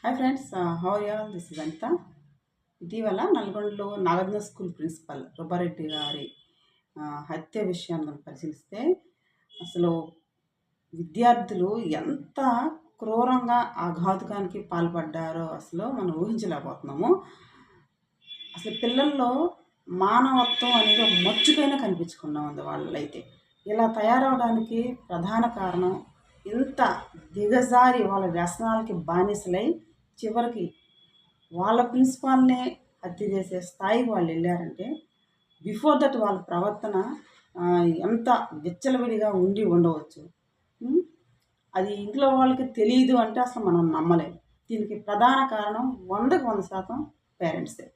Hi friends, how are you all? This is Anitha. ఇటీవల నల్గొండలో Nagarjuna school principal Rupa Reddy గారి హత్య విషయాన్ని మనం పరిశీలిస్తే అసలు విద్యార్థులు ఎంత క్రూరంగా ఆఘాతుకానికి పాల్పడ్డారో అసలు మనం ఊహించలేకపోతున్నాము. అసలు పిల్లల్లో మానవత్వం అనేది ఒక మచ్చుకైనా కనిపించకుండా ఉంది వాళ్ళైతే. ఇలా తయారవడానికి ప్రధాన కారణం ఇంత దిగజారి వాళ్ళ వ్యసనాలకి బానిసలై చివరికి వాళ్ళ ప్రిన్సిపాల్‌నే హత్య చేసే స్థాయికి వాళ్ళు వెళ్ళారంటే, బిఫోర్ దట్ వాళ్ళ ప్రవర్తన ఎంత విచ్చలవిడిగా ఉండి ఉండవచ్చు. హ్మ్. అది ఇంట్లో వాళ్ళకి తెలీదు అంటే అసలు మనం నమ్మలేం. దీనికి ప్రధాన కారణం 100కి 100% పేరెంట్సే.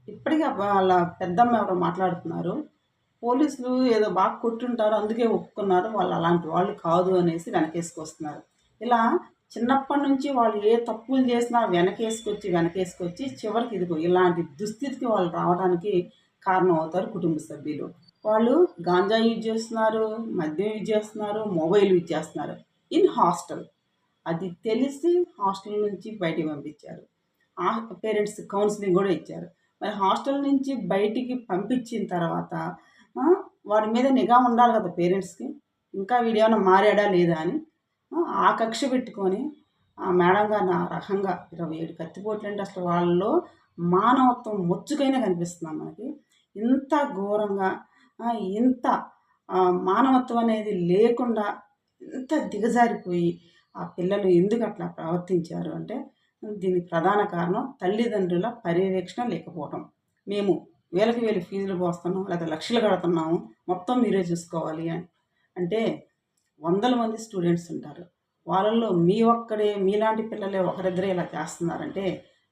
ఇప్పటికీ వాళ్ళ పెద్దమ్మ ఎవరో మాట్లాడుతున్నారు. పోలీసులు ఏదో బాగా కొట్టుంటారు, అందుకే ఒప్పుకున్నారు. వాళ్ళు అలాంటి వాళ్ళు కాదు అనేసి వెనకేసుకొస్తున్నారు. ఇలా చిన్నప్పటి నుంచి వాళ్ళు ఏ తప్పులు చేసినా వెనకేసుకొచ్చి చివరికి ఇదిగో ఇలాంటి దుస్థితికి వాళ్ళు రావడానికి కారణం అవుతారు కుటుంబ సభ్యులు. వాళ్ళు గాంజా యూజ్ చేస్తున్నారు, మద్యం యూజ్ చేస్తున్నారు, మొబైల్ యూజ్ చేస్తున్నారు. In hostel. అది తెలిసి హాస్టల్ నుంచి బయటికి పంపించారు. పేరెంట్స్ కౌన్సిలింగ్ కూడా ఇచ్చారు. మరి హాస్టల్ నుంచి బయటికి పంపించిన తర్వాత వాడి మీద నిఘా ఉండాలి కదా పేరెంట్స్‌కి. ఇంకా వీడేమన్నా మారాడా లేదా అని. ఆ కక్ష పెట్టుకొని ఆ మేడం గారిని ఆ రకంగా 27 కత్తిపోట్లంటే అసలు వాళ్ళలో మానవత్వం మొచ్చుకైనా కనిపిస్తుందమ్మా మనకి. ఇంత ఘోరంగా ఇంత మానవత్వం అనేది లేకుండా ఇంత దిగజారిపోయి ఆ పిల్లలు ఎందుకు అట్లా ప్రవర్తించారు అంటే, దీనికి ప్రధాన కారణం తల్లిదండ్రుల పర్యవేక్షణ లేకపోవటం. మేము వేలకు వేలు ఫీజులు పోస్తున్నాం, లేకపోతే లక్షలు కడుతున్నాము, మొత్తం మీరే చూసుకోవాలి అని. అంటే వందల మంది స్టూడెంట్స్ ఉంటారు. వాళ్ళల్లో మీలాంటి పిల్లలే ఒకరిద్దరే ఇలా చేస్తున్నారంటే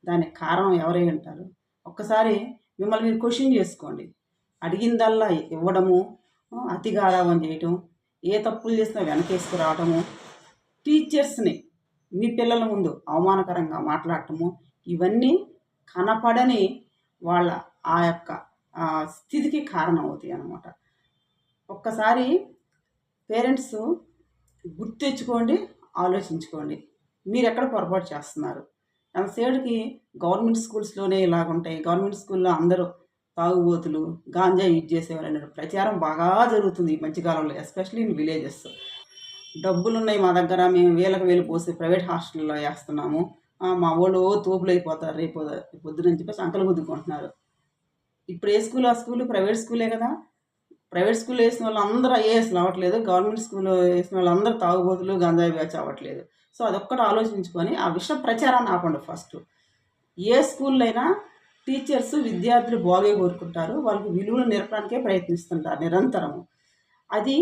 దానికి కారణం ఎవరై ఉంటారు? ఒక్కసారి మిమ్మల్ని మీరు క్వెషన్ చేసుకోండి. అడిగిందల్లా ఇవ్వడము, అతి గారాబం చేయటం, ఏ తప్పులు చేసినా వెనకేసుకురావటము, టీచర్స్‌ని మీ పిల్లల ముందు అవమానకరంగా మాట్లాడటము, ఇవన్నీ కనపడని వాళ్ళ ఆ యొక్క స్థితికి కారణమవుతాయి అన్నమాట. ఒక్కసారి పేరెంట్స్ గుర్తెచ్చుకోండి, ఆలోచించుకోండి. మీరెక్కడ పొరపాటు చేస్తున్నారు? ఎంతసేపటికి గవర్నమెంట్ స్కూల్స్‌లోనే ఇలాగుంటాయి. గవర్నమెంట్ స్కూల్‌లో అందరూ తాగుబోతులు, గాంజా యూజ్ చేసేవారనే ప్రచారం బాగా జరుగుతుంది ఈ మధ్య కాలంలో. Especially in villages. డబ్బులున్నాయి మా దగ్గర, మేము వేలకు వేలు పోసి ప్రైవేట్ హాస్టల్‌లో ఏస్తున్నాము. మా వోళ్ళు తోపులైపోతారు రేపు పొద్దునని చెప్పేసి అంకలు గుద్దుకుంటున్నారు. ఇప్పుడు ఏ స్కూల్ ఆ స్కూలు ప్రైవేట్ స్కూలే కదా! ప్రైవేట్ స్కూల్‌లో ఏసిన వాళ్ళందరూ ఐఏఎస్‌లు అవ్వట్లేదు. గవర్నమెంట్ స్కూల్‌లో ఏసిన వాళ్ళందరూ తాగుబోతులు, గంజాయి బ్యాచ్ అవ్వట్లేదు. సో, అదొక్కటి ఆలోచించుకొని ఆ విష ప్రచారాన్ని ఆపండి ఫస్టు. ఏ స్కూల్‌లో అయినా టీచర్స్ విద్యార్థులు బాగే కోరుకుంటారు. వాళ్ళకి విలువలు నేర్పడానికే ప్రయత్నిస్తుంటారు నిరంతరము. అది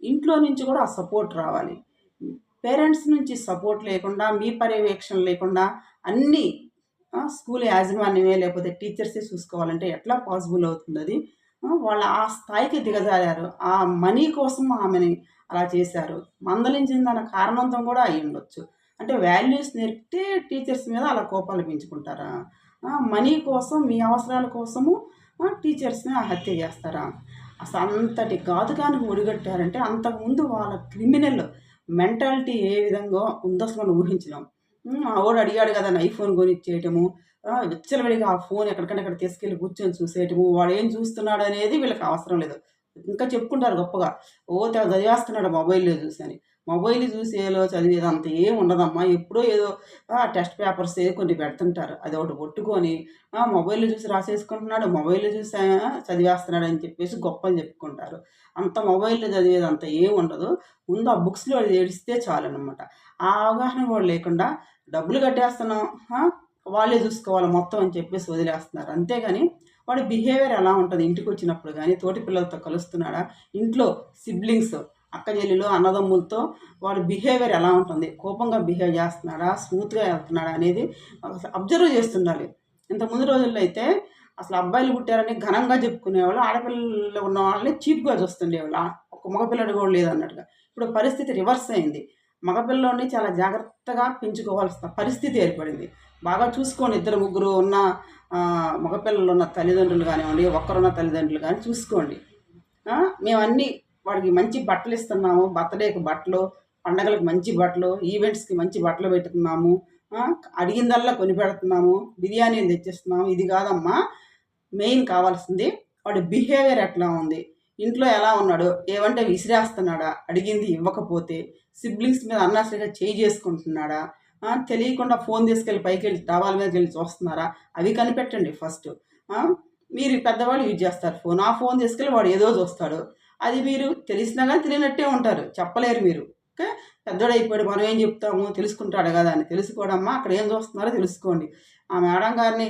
ఇంట్లో నుంచి కూడా ఆ సపోర్ట్ రావాలి. పేరెంట్స్ నుంచి సపోర్ట్ లేకుండా, మీ పర్యవేక్షణ లేకుండా అన్నీ స్కూల్ యాజమాన్యమే లేకపోతే టీచర్సే చూసుకోవాలంటే ఎట్లా పాసిబుల్ అవుతుందది? వాళ్ళు ఆ స్థాయికి దిగజారారు. ఆ మనీ కోసం ఆమెని అలా చేశారు. మందలించిన దాని కారణంతో కూడా అయ్యుండొచ్చు. అంటే వాల్యూస్ నేర్పితే టీచర్స్ మీద అలా కోపాలు పెంచుకుంటారా? మనీ కోసం, మీ అవసరాల కోసము టీచర్స్‌ని హత్య చేస్తారా? అసలంతటి ఘాతుకానికి ఒడిగట్టారంటే అంతకుముందు వాళ్ళ క్రిమినల్ మెంటాలిటీ ఏ విధంగా ఉందో అసలు మనం ఊహించలేం. మా వోడు అడిగాడు కదా అని ఐఫోన్ కొనిచ్చేయటము, విచ్చలవిడిగా ఆ ఫోన్ ఎక్కడికంటే అక్కడ తీసుకెళ్ళి కూర్చొని చూసేయటము, వాడేం చూస్తున్నాడనేది వీళ్ళకి అవసరం లేదు. ఇంకా చెప్పుకుంటారు గొప్పగా, తెగ చదివేస్తున్నాడు మొబైల్‌లో చూసని. మొబైల్ చూసి చదివేదంత ఏం ఉండదమ్మా. ఎప్పుడో ఏదో టెస్ట్ పేపర్స్ కొన్ని పెడుతుంటారు. అదొకటి పట్టుకొని మొబైల్‌లో చూసి రాసేసుకుంటున్నాడు, మొబైల్‌లో చూసి చదివేస్తున్నాడని చెప్పేసి గొప్పలు చెప్పుకుంటారు. అంత మొబైల్‌లో చదివేదంత ఏం ఉండదు. ముందు ఆ బుక్స్‌లో అది ఏడిస్తే చాలనమాట. ఆ అవగాహన కూడా లేకుండా డబ్బులు కట్టేస్తున్నాం, వాళ్ళే చూసుకోవాలి మొత్తం అని చెప్పేసి వదిలేస్తున్నారు. అంతేగాని వాడి బిహేవియర్ ఎలా ఉంటది ఇంటికొచ్చినప్పుడు గానీ, తోటి పిల్లలతో కలుస్తున్నాడా? ఇంట్లో సిబ్లింగ్స్ అక్క చెల్లెలు, అన్నదమ్ములతో వాడి బిహేవియర్ ఎలా ఉంటుంది? కోపంగా బిహేవ్ చేస్తున్నాడా? స్మూత్‌గా వెళ్తున్నాడా? అనేది అబ్జర్వ్ చేస్తుండాలి. ఇంతకు ముందు రోజుల్లో అయితే అసలు అబ్బాయిలు పుట్టారని ఘనంగా చెప్పుకునేవాళ్ళు. ఆడపిల్లలు ఉన్న వాళ్ళని చీప్‌గా చూస్తుండేవాళ్ళు. ఒక మగపిల్లాడు కూడా లేదన్నట్టుగా. ఇప్పుడు పరిస్థితి రివర్స్ అయింది. మగపిల్లోడిని చాలా జాగ్రత్తగా పెంచుకోవాల్సిన పరిస్థితి ఏర్పడింది. బాగా చూసుకోండి, ఇద్దరు ముగ్గురు ఉన్న మగపిల్లలు ఉన్న తల్లిదండ్రులు కానివ్వండి, ఒక్కరున్న తల్లిదండ్రులు కానీ చూసుకోండి. మేమన్నీ వాడికి మంచి బట్టలిస్తున్నాము. బర్త్‌డేకి బట్టలు, పండగలకు మంచి బట్టలు, ఈవెంట్స్‌కి మంచి బట్టలు పెట్టుకున్నాము. అడిగిందల్లా కొనిపెడుతున్నాము, బిర్యానీలు తెచ్చిస్తున్నాము, ఇది కాదమ్మా మెయిన్ కావాల్సింది. వాడి బిహేవియర్ ఎట్లా ఉంది, ఇంట్లో ఎలా ఉన్నాడు, ఏమంటే విసిరేస్తున్నాడా, అడిగింది ఇవ్వకపోతే, సిబ్లింగ్స్ మీద అన్నసరిగా చేయి చేసుకుంటున్నాడా, తెలియకుండా ఫోన్ తీసుకెళ్ళి పైకి వెళ్ళి డాబాల మీదకి వెళ్ళి చూస్తున్నారా, అవి కనిపెట్టండి ఫస్ట్. మీరు పెద్దవాళ్ళు యూజ్ చేస్తారు ఫోన్, ఆ ఫోన్ తీసుకెళ్ళి వాడు ఏదో చూస్తాడు, అది మీరు తెలిసినా కానీ తెలియనట్టే ఉంటారు, చెప్పలేరు మీరు. ఓకే, పెద్దోడు అయిపోయాడు, మనం ఏం చెప్తాము, తెలుసుకుంటాడు కదా అని. తెలుసుకోవడమ్మా, అక్కడ ఏం చూస్తున్నారో తెలుసుకోండి. ఆ మేడం గారిని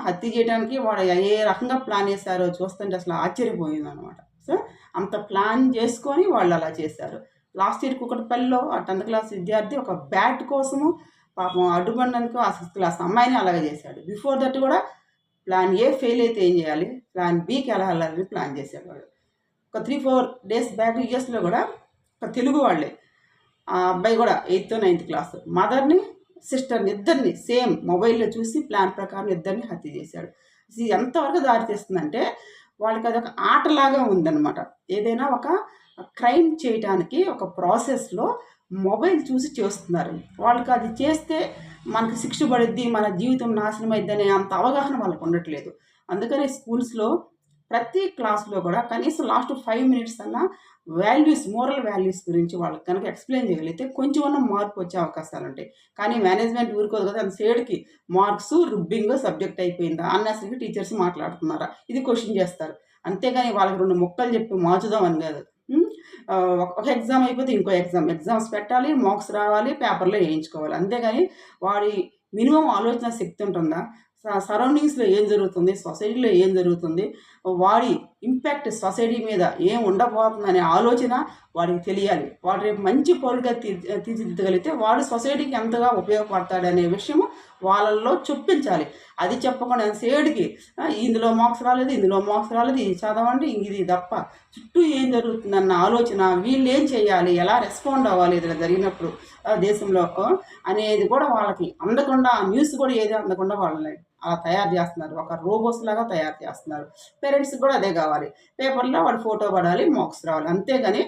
హత్య చేయడానికి వాడు ఏ రకంగా ప్లాన్ చేశారో చూస్తుంటే అసలు ఆశ్చర్యపోయింది అనమాట. సో అంత ప్లాన్ చేసుకొని వాళ్ళు అలా చేశారు. లాస్ట్ ఇయర్ కుకట్పల్లిలో ఆ 10th క్లాస్ విద్యార్థి ఒక బ్యాట్ కోసము పాపం అడ్డుపడినందుకు ఆ 6th క్లాస్ అమ్మాయిని అలాగే చేశాడు. బిఫోర్ దట్ కూడా ప్లాన్ ఏ ఫెయిల్ అయితే ఏం చేయాలి, ప్లాన్ బికి ఎలా వెళ్ళాలని ప్లాన్ చేసేవాడు. ఒక 3-4 డేస్ బ్యాక్ యూఎస్లో కూడా ఒక తెలుగు వాళ్ళే, ఆ అబ్బాయి కూడా 8th 9th క్లాస్, మదర్ని సిస్టర్ని ఇద్దరిని సేమ్ మొబైల్లో చూసి ప్లాన్ ప్రకారం ఇద్దరిని హత్య చేశాడు. ఇది ఎంతవరకు దారితీస్తుందంటే వాళ్ళకి అదొక ఆటలాగా ఉందన్నమాట. ఏదైనా ఒక క్రైమ్ చేయడానికి ఒక ప్రాసెస్లో మొబైల్ చూసి చేస్తున్నారు. వాళ్ళకి అది చేస్తే మనకు శిక్ష పడిద్ది, మన జీవితం నాశనం అయిద్ది అనే అంత అవగాహన వాళ్ళకు ఉండట్లేదు. అందుకని స్కూల్స్లో ప్రతి క్లాస్లో కూడా కనీసం లాస్ట్ 5 మినిట్స్ అన్నా వాల్యూస్, మోరల్ వాల్యూస్ గురించి వాళ్ళకి కనుక ఎక్స్ప్లెయిన్ చేయగలిగితే కొంచెం అన్న మార్పు వచ్చే అవకాశాలు ఉంటాయి. కానీ మేనేజ్మెంట్ ఊరుకోదు కదా, అంత సేడ్కి మార్క్స్ రుబ్బింగ్ సబ్జెక్ట్ అయిపోయిందా అన్నసరికి టీచర్స్ మాట్లాడుతున్నారా, ఇది క్వశ్చన్ చేస్తారు. అంతేగాని వాళ్ళకి 2 ముక్కలు చెప్పి మార్చుదామని కాదు. ఒక ఎగ్జామ్ అయిపోతే ఇంకో ఎగ్జామ్స్ పెట్టాలి, మార్క్స్ రావాలి, పేపర్లో వేయించుకోవాలి. అంతేగాని వాడి మినిమం ఆలోచన శక్తి ఉంటుందా, సరౌండింగ్స్లో ఏం జరుగుతుంది, సొసైటీలో ఏం జరుగుతుంది, వాడి ఇంపాక్ట్ సొసైటీ మీద ఏం ఉండబోతుందనే ఆలోచన వాడికి తెలియాలి. వాడు రేపు మంచి పౌరుడిగా తీర్చిదిద్దగలిగితే వాడు సొసైటీకి ఎంతగా ఉపయోగపడతాడనే విషయము వాళ్ళల్లో చొప్పించాలి. అది చెప్పకుండా సేడికి ఇందులో మార్క్స్ రాలేదు, ఇందులో మార్క్స్ రాలేదు, ఇది చదవండి, ఇది తప్ప చుట్టూ ఏం జరుగుతుందన్న ఆలోచన, వీళ్ళు ఏం చేయాలి, ఎలా రెస్పాండ్ అవ్వాలి ఇది జరిగినప్పుడు దేశంలో అనేది కూడా వాళ్ళకి అందకుండా, న్యూస్ కూడా ఏది అందకుండా వాళ్ళని అలా తయారు చేస్తున్నారు. ఒక రోబోస్ లాగా తయారు చేస్తున్నారు. పేరెంట్స్కి కూడా అదే కావాలి, పేపర్లో వాడు ఫోటో పడాలి, మార్క్స్ రావాలి. అంతేగాని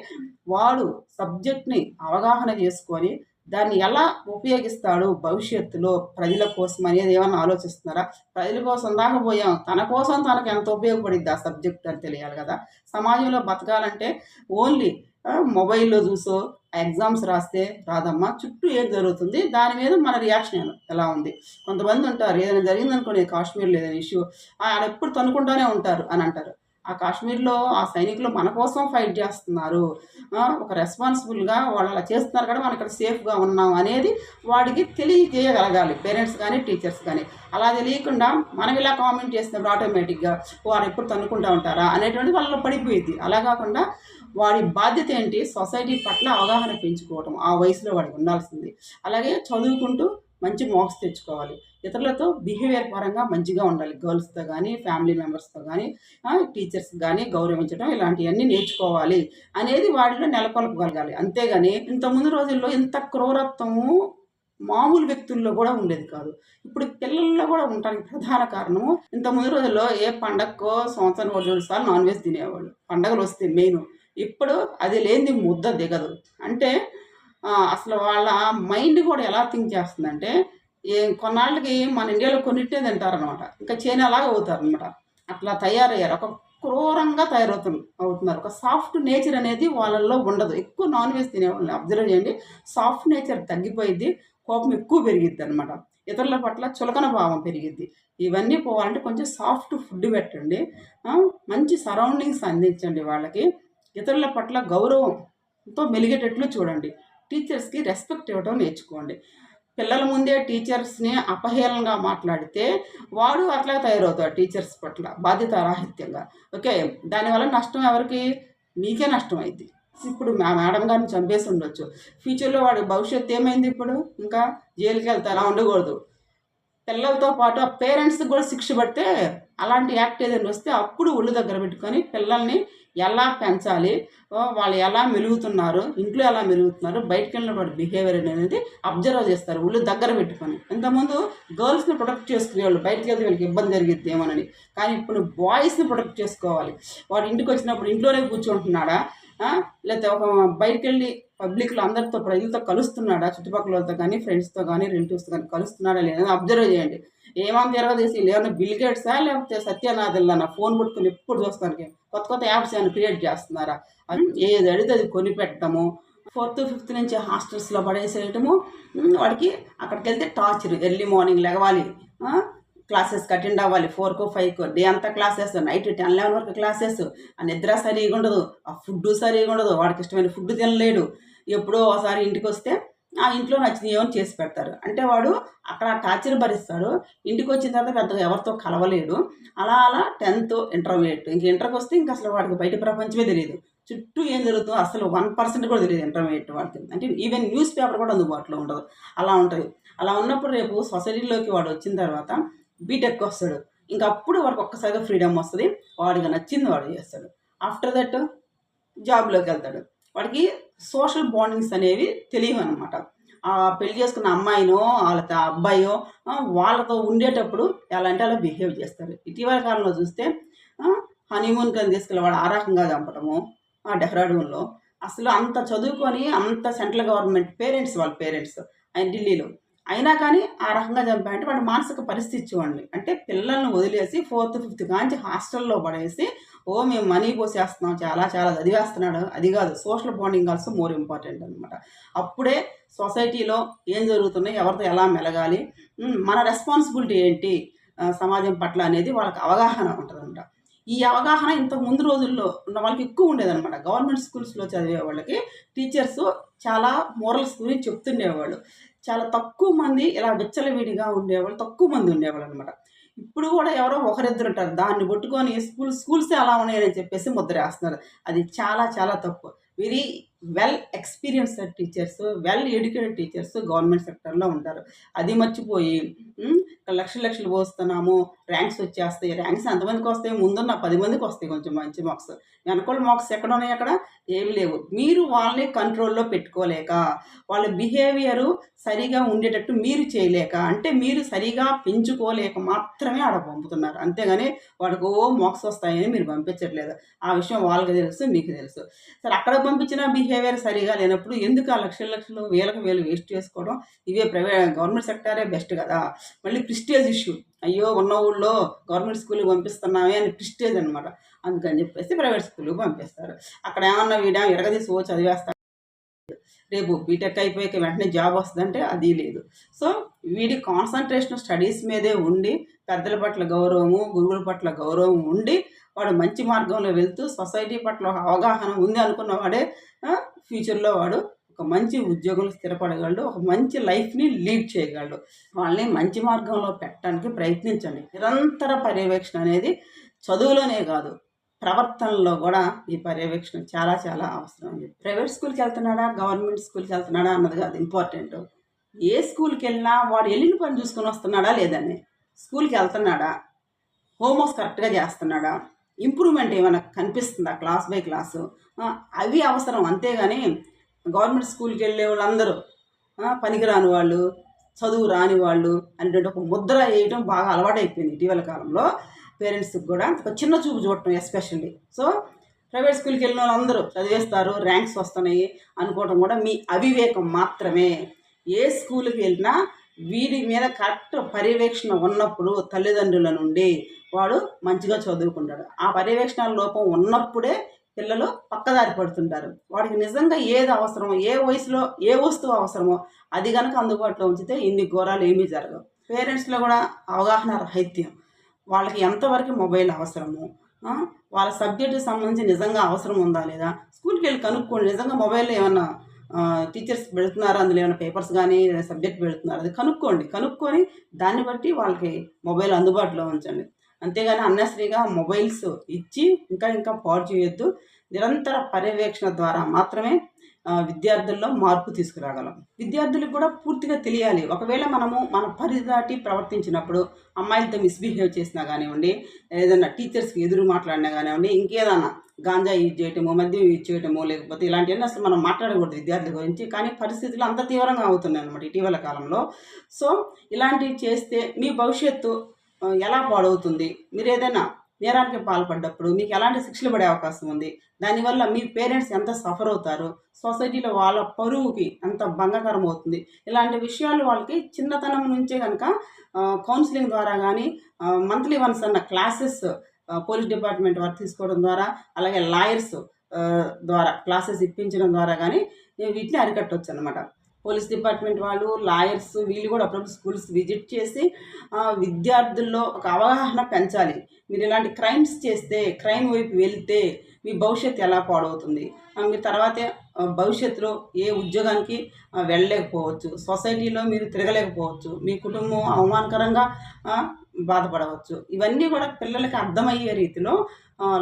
వాడు సబ్జెక్ట్ని అవగాహన చేసుకొని దాన్ని ఎలా ఉపయోగిస్తాడు భవిష్యత్తులో ప్రజల కోసం అనేది ఏమన్నా ఆలోచిస్తున్నారా? ప్రజల కోసం దాకా పోయాం, తన కోసం తనకు ఎంత ఉపయోగపడిద్ది ఆ సబ్జెక్ట్ అని తెలియాలి కదా. సమాజంలో బతకాలంటే ఓన్లీ మొబైల్లో చూసో ఎగ్జామ్స్ రాస్తే రాదమ్మా, చుట్టూ ఏం జరుగుతుంది దాని మీద మన రియాక్షన్ ఎలా ఉంది. కొంతమంది ఉంటారు, ఏదైనా జరిగిందనుకోండి కాశ్మీర్లో ఏదైనా ఇష్యూ, ఎప్పుడు తనుకుంటూనే ఉంటారు అని అంటారు. ఆ కాశ్మీర్లో ఆ సైనికులు మన కోసం ఫైట్ చేస్తున్నారు, ఒక రెస్పాన్సిబుల్గా వాళ్ళు అలా చేస్తున్నారు కదా, మనం ఇక్కడ సేఫ్గా ఉన్నాం అనేది వాడికి తెలియజేయగలగాలి, పేరెంట్స్ కానీ టీచర్స్ కానీ. అలా తెలియకుండా మనం ఇలా కామెంట్ చేసినప్పుడు ఆటోమేటిక్గా వాడు ఎప్పుడు తన్నుకుంటూ ఉంటారా అనేటువంటి వాళ్ళలో పడిపోయింది. అలా కాకుండా వాడి బాధ్యత ఏంటి, సొసైటీ పట్ల అవగాహన పెంచుకోవటం ఆ వయసులో వాడికి ఉండాల్సింది. అలాగే చదువుకుంటూ మంచి మార్క్స్ తెచ్చుకోవాలి, ఇతరులతో బిహేవియర్ పరంగా మంచిగా ఉండాలి, గర్ల్స్తో కానీ ఫ్యామిలీ మెంబర్స్తో కానీ టీచర్స్ కానీ గౌరవించడం, ఇలాంటివన్నీ నేర్చుకోవాలి అనేది వాడిలో నెలకొల్పగలగాలి. అంతేగాని ఇంతకుముందు రోజుల్లో ఇంత క్రూరత్వము మామూలు వ్యక్తుల్లో కూడా ఉండేది కాదు, ఇప్పుడు పిల్లల్లో కూడా ఉండడానికి ప్రధాన కారణము, ఇంతకుముందు రోజుల్లో ఏ పండగకో సంవత్సరానికి 2 సార్లు నాన్ వెజ్ తినేవాళ్ళు, పండగలు వస్తే మెయిన్. ఇప్పుడు అది లేనిది ముద్ద దిగదు. అంటే అసలు వాళ్ళ మైండ్ కూడా ఎలా థింక్ చేస్తుందంటే, కొన్నాళ్ళకి మన ఇండియాలో కొన్నిట్టే తింటారనమాట, ఇంకా చైనా అలాగే అవుతారనమాట. అట్లా తయారయ్యారు, ఒక క్రూరంగా అవుతున్నారు. ఒక సాఫ్ట్ నేచర్ అనేది వాళ్ళల్లో ఉండదు. ఎక్కువ నాన్ వెజ్ తినేవాళ్ళని అబ్జర్వ్ చేయండి, సాఫ్ట్ నేచర్ తగ్గిపోయిద్ది, కోపం ఎక్కువ పెరిగిద్ది అనమాట, ఇతరుల పట్ల చులకన భావం పెరిగిద్ది. ఇవన్నీ పోవాలంటే కొంచెం సాఫ్ట్ ఫుడ్ పెట్టండి, మంచి సరౌండింగ్స్ అందించండి వాళ్ళకి, ఇతరుల పట్ల గౌరవంతో మెలిగేటట్లు చూడండి, టీచర్స్కి రెస్పెక్ట్ ఇవ్వడం నేర్చుకోండి. పిల్లల ముందే టీచర్స్ని అపహేళనగా మాట్లాడితే వాడు అట్లా తయారవుతాడు టీచర్స్ పట్ల బాధ్యతారాహిత్యంగా. ఓకే, దానివల్ల నష్టం ఎవరికి, మీకే నష్టం అయింది. ఇప్పుడు మా మేడం గారిని చంపేసి ఉండొచ్చు, ఫ్యూచర్లో వాడి భవిష్యత్తు ఏమైంది, ఇప్పుడు ఇంకా జైలుకి వెళ్తా, అలా ఉండకూడదు. పిల్లలతో పాటు ఆ పేరెంట్స్కి కూడా శిక్ష పడితే, అలాంటి యాక్ట్ ఏదైనా వస్తే అప్పుడు ఒళ్ళు దగ్గర పెట్టుకొని పిల్లల్ని ఎలా పెంచాలి, వాళ్ళు ఎలా మెలుగుతున్నారు, ఇంట్లో ఎలా మెలుగుతున్నారు, బయటకు వెళ్ళినప్పుడు బిహేవియర్ అనేది అబ్జర్వ్ చేస్తారు ఒళ్ళు దగ్గర పెట్టుకొని. ఇంతకుముందు గర్ల్స్ని ప్రొటెక్ట్ చేసుకునేవాళ్ళు, బయటకు వెళ్తే వీళ్ళకి ఇబ్బంది జరిగిద్ది ఏమోనని. కానీ ఇప్పుడు బాయ్స్ని ప్రొటెక్ట్ చేసుకోవాలి. వాడు ఇంటికి వచ్చినప్పుడు ఇంట్లోనే కూర్చుంటున్నాడా, లేకపోతే ఒక బయటికెళ్ళి పబ్లిక్లో అందరితో ప్రజలతో కలుస్తున్నాడా, చుట్టుపక్కల వాళ్ళతో కానీ ఫ్రెండ్స్తో కానీ రిలేటివ్స్తో కానీ కలుస్తున్నాడా లేదా అబ్జర్వ్ చేయండి. ఏమని తిరగదీసి ఏమన్నా బిల్ గేట్సా లేకపోతే సత్యనాథెల్లనా ఫోన్ పట్టుకుని ఎప్పుడు చూస్తానికి కొత్త కొత్త యాప్స్ ఏమైనా క్రియేట్ చేస్తున్నారా? ఏది అడిగితే అది కొనిపెట్టడము, 4th, 5th నుంచి హాస్టల్స్లో పడేసేయటము. వాడికి అక్కడికి వెళ్తే టార్చర్. ఎర్లీ మార్నింగ్ లెగవాలి, క్లాసెస్కి అటెండ్ అవ్వాలి 4కో 5కో, డే అంతా క్లాసెస్, నైట్ 10, 11 వరకు క్లాసెస్. ఆ నిద్ర సరిగా ఉండదు, ఆ ఫుడ్ సరిగా ఉండదు, వాడికి ఇష్టమైన ఫుడ్ తినలేడు. ఎప్పుడో ఒకసారి ఇంటికి వస్తే ఆ ఇంట్లో నచ్చింది ఏమో చేసి పెడతారు. అంటే వాడు అక్కడ టార్చర్ భరిస్తాడు. ఇంటికి వచ్చిన తర్వాత పెద్దగా ఎవరితో కలవలేడు. అలా అలా 10th ఇంటర్మీడియట్, ఇంక ఇంటర్కి వస్తే ఇంక అసలు వాడికి బయట ప్రపంచమే తెలియదు. చుట్టూ ఏం జరుగుతుందో అసలు 1% కూడా తెలియదు ఇంటర్మీడియట్ వాడికి. అంటే ఈవెన్ న్యూస్ పేపర్ కూడా అందుబాటులో ఉండదు. అలా ఉంటుంది. అలా ఉన్నప్పుడు రేపు సొసైటీలోకి వాడు వచ్చిన తర్వాత బీటెక్ వస్తాడు. ఇంకా అప్పుడు వాడికి ఒక్కసారిగా ఫ్రీడమ్ వస్తుంది. వాడికి నచ్చింది వాడు చేస్తాడు. ఆఫ్టర్ దట్ జాబ్లోకి వెళ్తాడు. వాడికి సోషల్ బాండింగ్స్ అనేవి తెలియవు అనమాట. పెళ్లి చేసుకున్న అమ్మాయినో వాళ్ళతో అబ్బాయో వాళ్ళతో ఉండేటప్పుడు ఎలా అంటే అలా బిహేవ్ చేస్తారు. ఇటీవల కాలంలో చూస్తే హనీమూన్ కని తీసుకెళ్ళి వాడు ఆ రకంగా చంపడము డెహ్రాడూన్లో. అసలు అంత చదువుకొని అంత సెంట్రల్ గవర్నమెంట్ పేరెంట్స్, వాళ్ళ పేరెంట్స్ ఆయన ఢిల్లీలో అయినా కానీ ఆ రకంగా చంపాయంటే వాడి మానసిక పరిస్థితి చూడండి. అంటే పిల్లల్ని వదిలేసి 4th, 5th కాంచి హాస్టల్లో పడేసి మేము మనీ పోసేస్తున్నాం, చాలా చాలా చదివేస్తున్నాడు. అది కాదు, social bonding also more important అనమాట. అప్పుడే సొసైటీలో ఏం జరుగుతున్నాయి, ఎవరితో ఎలా మెలగాలి, మన రెస్పాన్సిబిలిటీ ఏంటి సమాజం పట్ల అనేది వాళ్ళకి అవగాహన ఉంటుందన్నమాట. ఈ అవగాహన ఇంతకు ముందు రోజుల్లో ఉన్న వాళ్ళకి ఎక్కువ ఉండేదన్నమాట. గవర్నమెంట్ స్కూల్స్లో చదివే వాళ్ళకి టీచర్స్ చాలా మోరల్స్ గురించి చెప్తుండేవాళ్ళు. చాలా తక్కువ మంది ఇలా విచ్చలవిడిగా ఉండేవాళ్ళు, తక్కువ మంది ఉండేవాళ్ళు అనమాట. ఇప్పుడు కూడా ఎవరో ఒకరిద్దరు ఉంటారు. దాన్ని పట్టుకొని స్కూల్సే అలా ఉన్నాయని చెప్పేసి ముద్రేస్తున్నారు. అది చాలా చాలా తప్పు. Very well experienced teachers, well educated teachers government సెక్టర్లో ఉంటారు. అది మర్చిపోయి లక్షలు లక్షలు పోస్తున్నాము, ర్యాంక్స్ వచ్చేస్తాయి. ర్యాంక్స్ ఎంతమందికి వస్తాయి? ముందున్న 10 మందికి వస్తాయి కొంచెం మంచి మార్క్స్. వెనకాల మార్క్స్ ఎక్కడ ఉన్నాయి? అక్కడ ఏమి లేవు. మీరు వాళ్ళని కంట్రోల్లో పెట్టుకోలేక, వాళ్ళ బిహేవియరు సరిగా ఉండేటట్టు మీరు చేయలేక, అంటే మీరు సరిగా పెంచుకోలేక మాత్రమే ఆడ పంపుతున్నారు. అంతేగాని వాడికి మార్క్స్ వస్తాయని మీరు పంపించట్లేదు. ఆ విషయం వాళ్ళకి తెలుసు, మీకు తెలుసు. సరే, అక్కడ పంపించిన బిహేవియర్ సరిగా లేనప్పుడు ఎందుకు ఆ లక్షలు లక్షలు వేలకు వేలు వేస్ట్ చేసుకోవడం? ఇవే గవర్నమెంట్ సెక్టారే బెస్ట్ కదా. మళ్ళీ ప్రిస్టేజ్ ఇష్యూ. అయ్యో ఉన్న ఊళ్ళో గవర్నమెంట్ స్కూల్కి పంపిస్తున్నామే అని ప్రిస్టేజ్ అనమాట. అందుకని చెప్పేసి ప్రైవేట్ స్కూల్కి పంపిస్తారు. అక్కడ ఏమన్నా వీడా ఎరగదీసి చదివేస్తారు. రేపు బీటెక్ అయిపోయాక వెంటనే జాబ్ వస్తుందంటే అది లేదు. సో వీడి కాన్సన్ట్రేషన్ స్టడీస్ మీదే ఉండి, పెద్దల పట్ల గౌరవము, గురువుల పట్ల గౌరవం ఉండి, వాడు మంచి మార్గంలో వెళ్తూ సొసైటీ పట్ల ఒక అవగాహన ఉంది అనుకున్న వాడే ఫ్యూచర్లో వాడు ఒక మంచి ఉద్యోగంలో స్థిరపడగలడు, ఒక మంచి లైఫ్ని లీడ్ చేయగలడు. వాళ్ళని మంచి మార్గంలో పెట్టడానికి ప్రయత్నించండి. నిరంతర పర్యవేక్షణ అనేది చదువులోనే కాదు, ప్రవర్తనలో కూడా ఈ పర్యవేక్షణ చాలా చాలా అవసరం అని చెప్పి. ప్రైవేట్ స్కూల్కి వెళ్తున్నాడా, గవర్నమెంట్ స్కూల్కి వెళ్తున్నాడా అన్నది కాదు ఇంపార్టెంట్. ఏ స్కూల్కి వెళ్ళినా వాడు వెళ్ళిన పని చూసుకొని వస్తున్నాడా లేదని, స్కూల్కి వెళ్తున్నాడా, హోంవర్క్స్ కరెక్ట్గా చేస్తున్నాడా, ఇంప్రూవ్మెంట్ ఏమైనా కనిపిస్తుందా క్లాస్ బై క్లాసు, అవి అవసరం. అంతేగాని గవర్నమెంట్ స్కూల్కి వెళ్ళే వాళ్ళందరూ పనికిరాని వాళ్ళు, చదువు రాని వాళ్ళు అనేటువంటి ఒక ముద్ర వేయడం బాగా అలవాటైపోయింది ఇటీవల కాలంలో. పేరెంట్స్కి కూడా ఒక చిన్న చూపు చూడటం ఎస్పెషల్లీ. సో ప్రైవేట్ స్కూల్కి వెళ్ళిన వాళ్ళందరూ చదివేస్తారు, ర్యాంక్స్ వస్తున్నాయి అనుకోవడం కూడా మీ అవివేకం మాత్రమే. ఏ స్కూల్కి వెళ్ళినా వీడి మీద కరెక్ట్ పర్యవేక్షణ ఉన్నప్పుడు తల్లిదండ్రుల నుండి వాడు మంచిగా చదువుకుంటాడు. ఆ పర్యవేక్షణ లోపం ఉన్నప్పుడే పిల్లలు పక్కదారి పడుతుంటారు. వాడికి నిజంగా ఏది అవసరమో, ఏ వయసులో ఏ వస్తువు అవసరమో అది కనుక అందుబాటులో ఉంచితే ఇన్ని ఘోరాలు ఏమీ జరగవు. పేరెంట్స్లో కూడా అవగాహన రాహిత్యం. వాళ్ళకి ఎంతవరకు మొబైల్ అవసరము, వాళ్ళ సబ్జెక్టుకి సంబంధించి నిజంగా అవసరం ఉందా లేదా, స్కూల్కి వెళ్ళి కనుక్కోండి. నిజంగా మొబైల్లో ఏమన్నా టీచర్స్ పెడుతున్నారు, అందులో ఏమైనా పేపర్స్ కానీ సబ్జెక్ట్ పెడుతున్నారు, అది కనుక్కొని దాన్ని బట్టి వాళ్ళకి మొబైల్ అందుబాటులో ఉంచండి. అంతేగాని అన్నెసరీగా మొబైల్స్ ఇచ్చి ఇంకా పాడు చేయొద్దు. నిరంతర పర్యవేక్షణ ద్వారా మాత్రమే విద్యార్థుల్లో మార్పు తీసుకురాగలం. విద్యార్థులకు కూడా పూర్తిగా తెలియాలి. ఒకవేళ మనము మన పరిధి దాటి ప్రవర్తించినప్పుడు, అమ్మాయిలతో మిస్బిహేవ్ చేసినా కానివ్వండి, ఏదైనా టీచర్స్కి ఎదురు మాట్లాడినా కానివ్వండి, ఇంకేదన్నా గాంజా యూజ్ చేయటము, మద్యం యూజ్ చేయటము, లేకపోతే ఇలాంటివన్నీ అసలు మనం మాట్లాడకూడదు విద్యార్థుల గురించి. కానీ పరిస్థితులు అంత తీవ్రంగా అవుతున్నాయి అన్నమాట ఇటీవల కాలంలో. సో ఇలాంటివి చేస్తే మీ భవిష్యత్తు ఎలా పాడవుతుంది? మీరు ఏదైనా నేరానికి పాల్పడ్డప్పుడు మీకు ఎలాంటి శిక్షలు పడే అవకాశం ఉంది? దానివల్ల మీ పేరెంట్స్ ఎంత సఫర్ అవుతారు? సొసైటీలో వాళ్ళ పరువుకి ఎంత భంగకరం అవుతుంది? ఇలాంటి విషయాలు వాళ్ళకి చిన్నతనం నుంచే గనక కౌన్సెలింగ్ ద్వారా గానీ, మంత్లీ వన్స్ అన్న క్లాసెస్ పోలీస్ డిపార్ట్మెంట్ వారు తీసుకోవడం ద్వారా, అలాగే లాయర్స్ ద్వారా క్లాసెస్ ఇప్పించడం ద్వారా గానీ, వీటిని అరికట్టొచ్చనమాట. పోలీస్ డిపార్ట్మెంట్ వాళ్ళు, లాయర్స్ వీళ్ళు కూడా అప్పుడప్పుడు స్కూల్స్ విజిట్ చేసి విద్యార్థుల్లో ఒక అవగాహన పెంచాలి. మీరు ఇలాంటి క్రైమ్స్ చేస్తే, క్రైమ్ వైపు వెళ్తే మీ భవిష్యత్తు ఎలా పాడవుతుంది? మీరు తర్వాతే భవిష్యత్తులో ఏ ఉద్యోగానికి వెళ్ళలేకపోవచ్చు. సొసైటీలో మీరు తిరగలేకపోవచ్చు. మీ కుటుంబం అవమానకరంగా బాధపడవచ్చు. ఇవన్నీ కూడా పిల్లలకి అర్థమయ్యే రీతిలో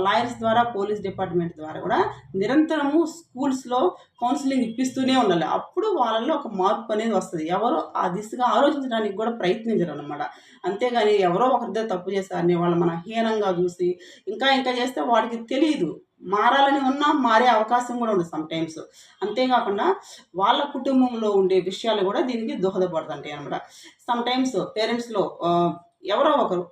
లాయర్స్ ద్వారా, పోలీస్ డిపార్ట్మెంట్ ద్వారా కూడా నిరంతరము స్కూల్స్‌లో కౌన్సెలింగ్ ఇప్పిస్తూనే ఉండాలి. అప్పుడు వాళ్ళలో ఒక మార్పు అనేది వస్తది. ఎవరు ఆ దిశగా ఆలోచించడానికి కూడా ప్రయత్నించరనమాట. అంతేగాని ఎవరో ఒకరిదే తప్పు చేశారని వాళ్ళు మనం హీనంగా చూసి, ఇంకా చేస్తే వాడికి తెలీదు. మారాలని ఉన్నా మారే అవకాశం కూడా ఉంది సమ్‌టైమ్స్. అంతేకాకుండా వాళ్ళ కుటుంబంలో ఉండే విషయాలు కూడా దీనికి దోహదపడుతుంటాయనమాట. సమ్‌టైమ్స్ పేరెంట్స్‌లో ఎవరో ఒకరు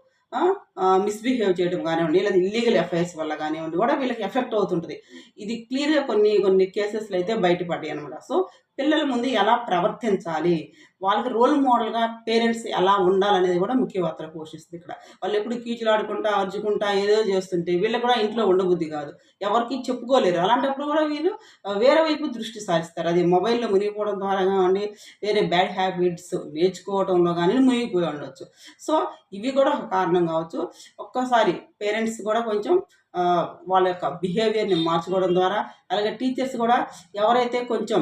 మిస్‌బిహేవ్ చేయడం కానివ్వండి, లేదా ఇల్లీగల్ అఫైర్స్ వల్ల కానివ్వండి కూడా వీళ్ళకి ఎఫెక్ట్ అవుతుంటది. ఇది క్లియర్‌గా కొన్ని కేసెస్‌లో అయితే బయటపడ్డాయనమాట. సో, పిల్లల ముందు ఎలా ప్రవర్తించాలి? వాళ్ళకి రోల్ మోడల్‌గా పేరెంట్స్ ఎలా ఉండాలనేది కూడా ముఖ్య పాత్ర పోషిస్తుంది ఇక్కడ. వాళ్ళెప్పుడు కీచులాడుకుంటా, అరుచుకుంటా ఏదో చేస్తుంటే వీళ్ళకి కూడా ఇంట్లో ఉండబుద్ధి కాదు. ఎవరికీ చెప్పుకోలేరు. అలాంటప్పుడు కూడా వీళ్ళు వేరే వైపు దృష్టి సారిస్తారు. అది మొబైల్‌లో మునిగిపోవడం ద్వారా కానివ్వండి, వేరే బ్యాడ్ హ్యాబిట్స్ నేర్చుకోవడంలో గాని మునిగిపోయి ఉండొచ్చు. సో, ఇవి కూడా ఒక కారణం కావచ్చు. ఒక్కోసారి పేరెంట్స్ కూడా కొంచెం వాళ్ళ యొక్క బిహేవియర్‌ని మార్చుకోవడం ద్వారా, అలాగే టీచర్స్ కూడా ఎవరైతే కొంచెం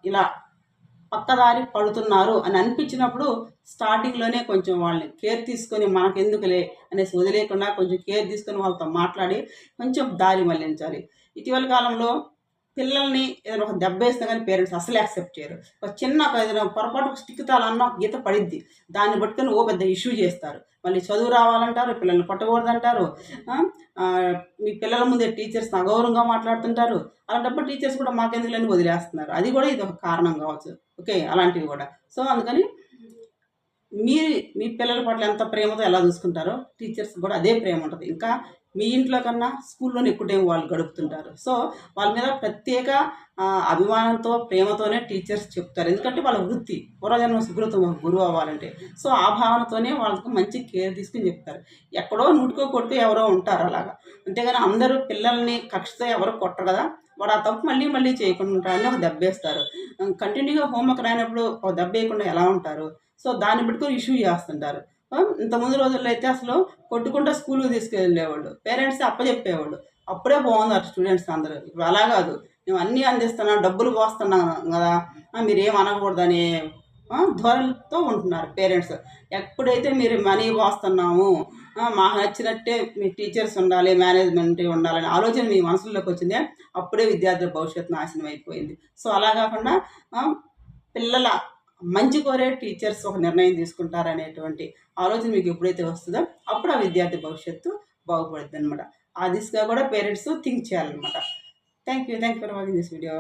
ఇలా పక్కదారి పడుతున్నారు అని అనిపించినప్పుడు స్టార్టింగ్‌లోనే కొంచెం వాళ్ళని కేర్ తీసుకొని మనకెందుకులే అనేసి వదిలేయకుండా కొంచెం కేర్ తీసుకొని వాళ్ళతో మాట్లాడి కొంచెం దారి మళ్లించాలి. ఇటీవల కాలంలో పిల్లల్ని ఏదైనా ఒక దెబ్బేస్తే గాని పేరెంట్స్ అస్సలు యాక్సెప్ట్ చేయరు. ఒక ఏదైనా పొరపాటు ఒక స్టిక్ తాలన్నా ఒక గీత పడిద్ది. దాన్ని పట్టుకొని పెద్ద ఇష్యూ చేస్తారు. మళ్ళీ చదువు రావాలంటారు, పిల్లల్ని కొట్టకూడదంటారు. మీ పిల్లల ముందే టీచర్స్‌ని అగౌరవంగా మాట్లాడుతుంటారు. అలాంటప్పుడు టీచర్స్ కూడా మాకెందుకులని వదిలేస్తున్నారు. అది కూడా ఇదొక కారణం కావచ్చు. ఓకే. అలాంటివి కూడా. సో, అందుకని మీ పిల్లల పట్ల ఎంత ప్రేమతో ఎలా చూసుకుంటారో టీచర్స్‌కి కూడా అదే ప్రేమ ఉంటది. ఇంకా మీ ఇంట్లో కన్నా స్కూల్లోనే ఎక్కువ టైం వాళ్ళు గడుపుతుంటారు. సో, వాళ్ళ మీద ప్రత్యేక అభిమానంతో, ప్రేమతోనే టీచర్స్ చెప్తారు. ఎందుకంటే వాళ్ళ వృత్తి. పూర్వజన్మ సుకృతం గురువు అవ్వాలంటే. సో, ఆ భావనతోనే వాళ్ళకి మంచి కేర్ తీసుకొని చెప్తారు. ఎక్కడో నూటికో కొడుకో ఎవరో ఉంటారు అలాగా. అంతేగాని అందరూ పిల్లల్ని కక్షతో ఎవరు కొట్టరు కదా! వాడు ఆ తప్పు మళ్ళీ చేయకుండా ఉంటాడని ఒక దెబ్బేస్తారు. కంటిన్యూగా హోంవర్క్ రాయనప్పుడు ఒక దెబ్బేయకుండా ఎలా ఉంటారు? సో, దాన్ని పట్టుకొని ఇష్యూ చేస్తుంటారు. ఇంతకుముందు రోజుల్లో అయితే అసలు కొట్టుకుంటా స్కూలుకి తీసుకెళ్ళేవాళ్ళు. పేరెంట్సే అప్పజెప్పేవాళ్ళు. అప్పుడే బాగున్నారు స్టూడెంట్స్ అందరూ. ఇప్పుడు అలా గాదు. మేము అన్నీ అందిస్తున్నాం, డబ్బులు పోస్తున్నాం గదా! మీరేం అనకూడదనే ధోరణితో ఉంటున్నారు పేరెంట్స్. ఎప్పుడైతే మీరు మనీ పోస్తున్నాము, మాకు నచ్చినట్టే మీ టీచర్స్ ఉండాలి, మేనేజ్మెంట్ ఉండాలనే ఆలోచన మీ మనసుల్లోకి వచ్చిందే, అప్పుడే విద్యార్థుల భవిష్యత్తు నాశనం అయిపోయింది. సో, అలా గాకుండా పిల్లల మంచి కోరే టీచర్స్ ఒక నిర్ణయం తీసుకుంటారనేటువంటి ఆలోచన మీకు ఎప్పుడైతే వస్తుందో అప్పుడు ఆ విద్యార్థి భవిష్యత్తు బాగుపడుద్దనమాట. ఆ దిశగా కూడా పేరెంట్స్ థింక్ చేయాలన్నమాట. Thank you for watching this video.